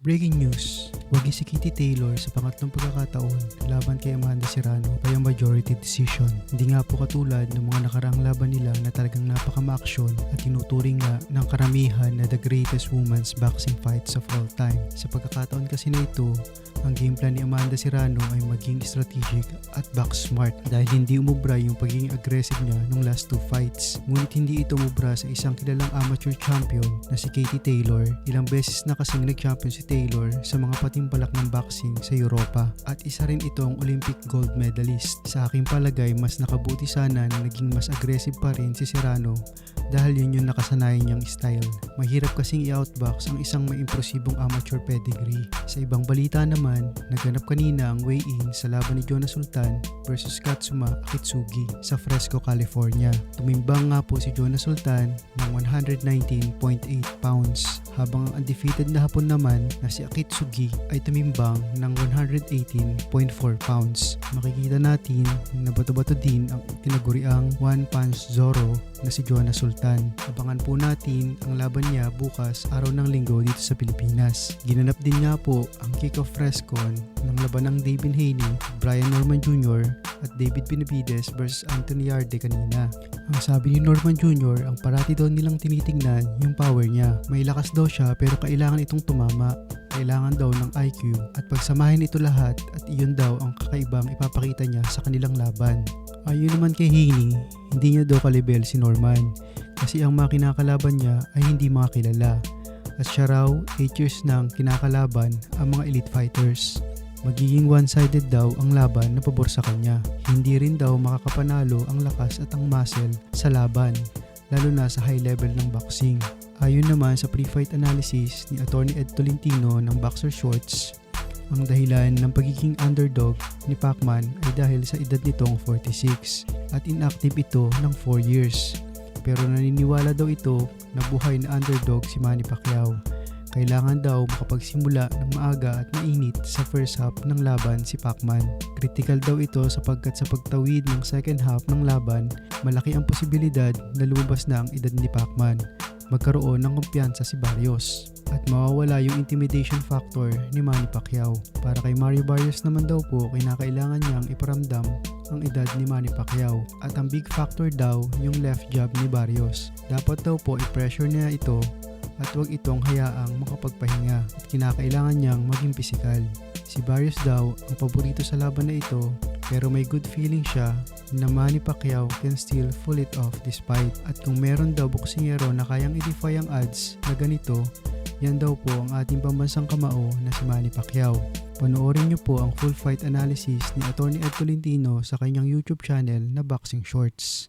Breaking news, wagi si Katie Taylor sa pangatlong pagkakataon laban kay Amanda Serrano by a majority decision. Hindi nga po katulad ng mga nakaraang laban nila na talagang napaka-ma-aksyon at tinuturing nga ng karamihan na the greatest women's boxing fights of all time. Sa pagkakataon kasi na ito, ang game plan ni Amanda Serrano ay maging strategic at box smart dahil hindi umubra yung pagiging aggressive niya nung last two fights. Ngunit hindi ito umubra sa isang kilalang amateur champion na si Katie Taylor. Ilang beses na kasing nag-champion si Taylor sa mga patimpalak ng boxing sa Europa at isa rin itong Olympic gold medalist. Sa aking palagay, mas nakabuti sana na naging mas aggressive pa rin si Serrano dahil yun yung nakasanayan niyang style. Mahirap kasing i-outbox ang isang may impresibong amateur pedigree. Sa ibang balita naman, naganap kanina ang weigh-in sa laban ni Jonas Sultan versus Katsuma Akitsugi sa Fresco, California. Tumimbang nga po si Jonas Sultan ng 119.8 pounds habang ang undefeated na hapon naman na si Akitsugi ay tumimbang ng 118.4 pounds. Makikita natin na bato-bato din ang tinaguriang One Punch Zoro na si Jonas Sultan. Abangan po natin ang laban niya bukas araw ng linggo dito sa Pilipinas. Ginanap din nga po ang kick-off Frescon ng laban ng David Haney, Brian Norman Jr. at David Benavides versus Anthony Yarde kanina. Ang sabi ni Norman Jr., ang parati daw nilang tinitingnan yung power niya. May lakas daw siya pero kailangan itong tumama. Kailangan daw ng IQ at pagsamahin ito lahat at iyon daw ang kakaibang ipapakita niya sa kanilang laban. Ayon naman kay Haney, hindi niya daw kalibel si Norman kasi ang mga kinakalaban niya ay hindi mga kilala at siya raw 8 years nang kinakalaban ang mga elite fighters. Magiging one-sided daw ang laban na pabor sa kanya. Hindi rin daw makakapanalo ang lakas at ang muscle sa laban, lalo na sa high level ng boxing. Ayon naman sa pre-fight analysis ni Atty. Ed Tolentino ng Boxer Shorts, ang dahilan ng pagiging underdog ni Pacman ay dahil sa edad nitong 46 at inactive ito ng 4 years. Pero naniniwala daw ito na buhay na underdog si Manny Pacquiao. Kailangan daw makapagsimula ng maaga at mainit sa first half ng laban si Pacman. Critical daw ito sapagkat sa pagtawid ng second half ng laban, malaki ang posibilidad na lumabas na ang edad ni Pacman. Magkaroon ng kumpiyansa si Barrios at mawawala yung intimidation factor ni Manny Pacquiao. Para kay Mario Barrios naman daw po, kinakailangan niyang iparamdam ang edad ni Manny Pacquiao at ang big factor daw yung left jab ni Barrios. Dapat daw po i-pressure niya ito at huwag itong hayaang makapagpahinga at kinakailangan niyang maging pisikal. Si Barrios daw ang paborito sa laban na ito pero may good feeling siya na Manny Pacquiao can still pull it off despite at kung meron daw boksingero na kayang i-defy ang odds na ganito, yan daw po ang ating pambansang kamao na si Manny Pacquiao. Panoorin niyo po ang full fight analysis ni Atty. Ed Tolentino sa kanyang YouTube channel na Boxing Shorts.